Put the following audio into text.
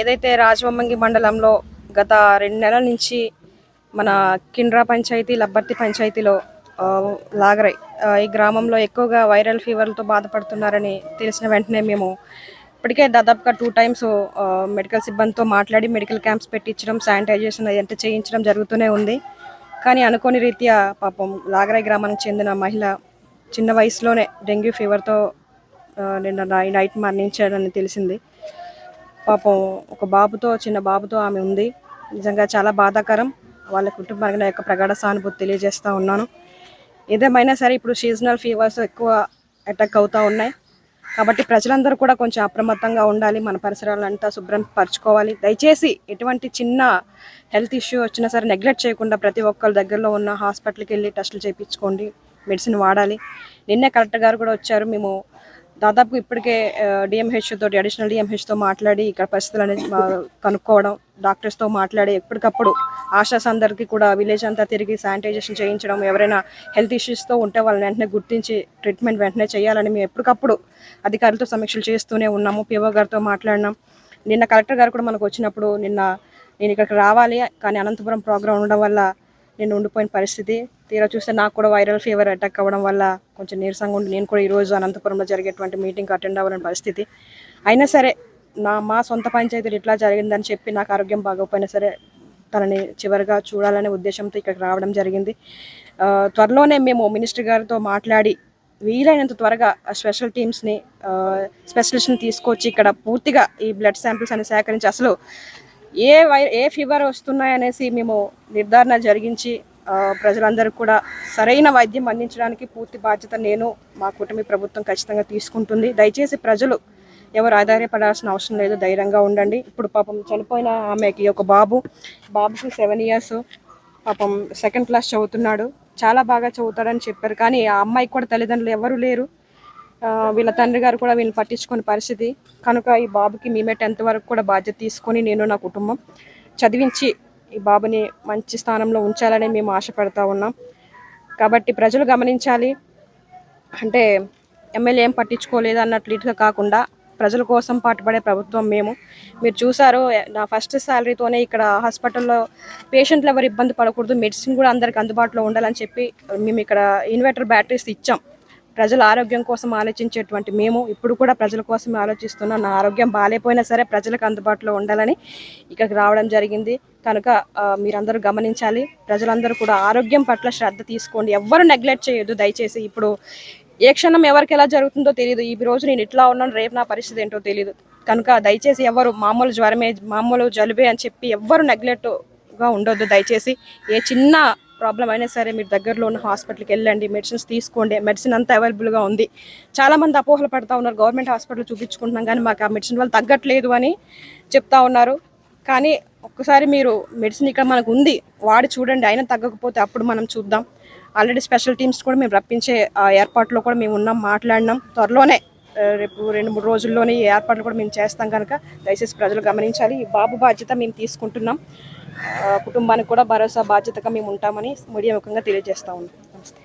ఏదైతే రాజవొమ్మంగి మండలంలో గత 2 నెలల నుంచి మన కిండ్రా పంచాయతీ లబ్బర్తి పంచాయతీలో లాగరై ఈ గ్రామంలో ఎక్కువగా వైరల్ ఫీవర్లతో బాధపడుతున్నారని తెలిసిన వెంటనే మేము ఇప్పటికే దాదాపుగా 2 టైమ్స్ మెడికల్ సిబ్బందితో మాట్లాడి మెడికల్ క్యాంప్స్ పెట్టించడం, శానిటైజేషన్ అదంతా చేయించడం జరుగుతూనే ఉంది. కానీ అనుకోని రీత్యా పాపం లాగరై గ్రామానికి చెందిన మహిళ చిన్న వయసులోనే డెంగ్యూ ఫీవర్తో నిన్న నైట్ మరణించాడని తెలిసింది. పాపం ఒక బాబుతో, చిన్న బాబుతో ఆమె ఉంది. నిజంగా చాలా బాధాకరం. వాళ్ళ కుటుంబానికి నా యొక్క ప్రగాఢ సానుభూతి తెలియజేస్తూ ఉన్నాను. ఏదేమైనా సరే ఇప్పుడు సీజనల్ ఫీవర్స్ ఎక్కువ అటాక్ అవుతూ ఉన్నాయి. కాబట్టి ప్రజలందరూ కూడా కొంచెం అప్రమత్తంగా ఉండాలి. మన పరిసరాలంతా శుభ్రం పరచుకోవాలి. దయచేసి ఎటువంటి చిన్న హెల్త్ ఇష్యూ వచ్చినా సరే నెగ్లెక్ట్ చేయకుండా ప్రతి ఒక్కరి దగ్గరలో ఉన్న హాస్పిటల్కి వెళ్ళి టెస్టులు చేయించుకోండి, మెడిసిన్ వాడాలి. నిన్నే కలెక్టర్ గారు కూడా వచ్చారు. మేము దాదాపు ఇప్పటికే డిఎంహెచ్ తోటి, అడిషనల్ డిఎంహెచ్తో మాట్లాడి ఇక్కడ పరిస్థితులు అనేది కనుక్కోవడం, డాక్టర్స్తో మాట్లాడి ఎప్పటికప్పుడు ఆశాస్ అందరికీ కూడా విలేజ్ అంతా తిరిగి శానిటైజేషన్ చేయించడం, ఎవరైనా హెల్త్ ఇష్యూస్తో ఉంటే వాళ్ళని వెంటనే గుర్తించి ట్రీట్మెంట్ వెంటనే చేయాలని మేము ఎప్పటికప్పుడు అధికారులతో సమీక్షలు చేస్తూనే ఉన్నాము. పిఓ గారితో మాట్లాడినాం. నిన్న కలెక్టర్ గారు కూడా మనకు వచ్చినప్పుడు నేను ఇక్కడికి రావాలి కానీ అనంతపురం ప్రోగ్రాం ఉండడం వల్ల నేను ఉండిపోయిన పరిస్థితి. తీరా చూస్తే నాకు కూడా వైరల్ ఫీవర్ అటాక్ అవ్వడం వల్ల కొంచెం నీరసంగా ఉండి నేను కూడా ఈరోజు అనంతపురంలో జరిగేటువంటి మీటింగ్కి అటెండ్ అవ్వాలని పరిస్థితి. అయినా సరే మా సొంత పంచాయతీలు ఇట్లా జరిగిందని చెప్పి నాకు ఆరోగ్యం బాగోపోయినా సరే తనని చివరిగా చూడాలనే ఉద్దేశంతో ఇక్కడికి రావడం జరిగింది. త్వరలోనే మేము మినిస్టర్ గారితో మాట్లాడి వీలైనంత త్వరగా స్పెషల్ టీమ్స్ని, స్పెషలిస్ట్ని తీసుకొచ్చి ఇక్కడ పూర్తిగా ఈ బ్లడ్ శాంపిల్స్ అని సేకరించి అసలు ఏ ఫీవర్ వస్తున్నాయనేసి మేము నిర్ధారణ జరిగించి ప్రజలందరూ కూడా సరైన వైద్యం అందించడానికి పూర్తి బాధ్యత నేను, మా కూటమి ప్రభుత్వం ఖచ్చితంగా తీసుకుంటుంది. దయచేసి ప్రజలు ఎవరు ఆధారపడాల్సిన అవసరం లేదు, ధైర్యంగా ఉండండి. ఇప్పుడు పాపం చనిపోయిన ఆమెకి ఒక బాబుకి 7 years, పాపం 2nd class చదువుతున్నాడు. చాలా బాగా చదువుతాడని చెప్పారు. కానీ ఆ అమ్మాయికి కూడా తల్లిదండ్రులు ఎవరు లేరు. వీళ్ళ తండ్రి గారు కూడా వీళ్ళని పట్టించుకునే పరిస్థితి. కనుక ఈ బాబుకి మేమే 10th వరకు కూడా బాధ్యత తీసుకొని నేను, నా కుటుంబం చదివించి ఈ బాబుని మంచి స్థానంలో ఉంచాలని మేము ఆశపడతా ఉన్నాం. కాబట్టి ప్రజలు గమనించాలి. అంటే ఎమ్మెల్యే ఏం పట్టించుకోలేదు అన్నట్లుగా కాకుండా ప్రజల కోసం పాటుపడే ప్రభుత్వం మేము. మీరు చూసారు, నా ఫస్ట్ శాలరీతోనే ఇక్కడ హాస్పిటల్లో పేషెంట్లు ఎవరు ఇబ్బంది పడకూడదు, మెడిసిన్ కూడా అందరికి అందుబాటులో ఉండాలని చెప్పి మేము ఇక్కడ ఇన్వర్టర్ బ్యాటరీస్ ఇచ్చాం. ప్రజల ఆరోగ్యం కోసం ఆలోచించేటువంటి మేము ఇప్పుడు కూడా ప్రజల కోసం ఆలోచిస్తున్నాం. నా ఆరోగ్యం బాగాలేపోయినా సరే ప్రజలకు అందుబాటులో ఉండాలని ఇక్కడికి రావడం జరిగింది. కనుక మీరందరూ గమనించాలి. ప్రజలందరూ కూడా ఆరోగ్యం పట్ల శ్రద్ధ తీసుకోండి. ఎవ్వరు నెగ్లెక్ట్ చేయొద్దు దయచేసి. ఇప్పుడు ఏ క్షణం ఎవరికి ఎలా జరుగుతుందో తెలియదు. ఈ రోజు నేను ఇట్లా ఉన్నాను, రేపు నా పరిస్థితి ఏంటో తెలియదు. కనుక దయచేసి ఎవరు మామూలు జ్వరమే, మామూలు జలుబే అని చెప్పి ఎవ్వరు నెగ్లెక్ట్గా ఉండొద్దు. దయచేసి ఏ చిన్న ప్రాబ్లం అయినా సరే మీరు దగ్గరలో ఉన్న హాస్పిటల్కి వెళ్ళండి, మెడిసిన్స్ తీసుకోండి. మెడిసిన్ అంతా అవైలబుల్గా ఉంది. చాలామంది అపోహలు పడుతూ ఉన్నారు, గవర్నమెంట్ హాస్పిటల్ చూపించుకుంటున్నాం కానీ మాకు ఆ మెడిసిన్ వల్ల తగ్గట్లేదు అని చెప్తా ఉన్నారు. కానీ ఒక్కసారి మీరు మెడిసిన్ ఇక్కడ మనకు ఉంది, వాడి చూడండి. అయినా తగ్గకపోతే అప్పుడు మనం చూద్దాం. ఆల్రెడీ స్పెషల్ టీమ్స్ కూడా మేము రప్పించే ఏర్పాట్లో కూడా మేము ఉన్నాం, మాట్లాడినాం. త్వరలోనే రేపు 2-3 రోజుల్లోనే ఈ ఏర్పాట్లు కూడా మేము చేస్తాం. కనుక దయచేసి ప్రజలు గమనించాలి. ఈ బాబు బాధ్యత మేము తీసుకుంటున్నాం. కుటుంబానికి కూడా భరోసా బాధ్యతగా మేము ఉంటామని మీడియా ముఖంగా తెలియజేస్తా ఉన్నాం. నమస్తే.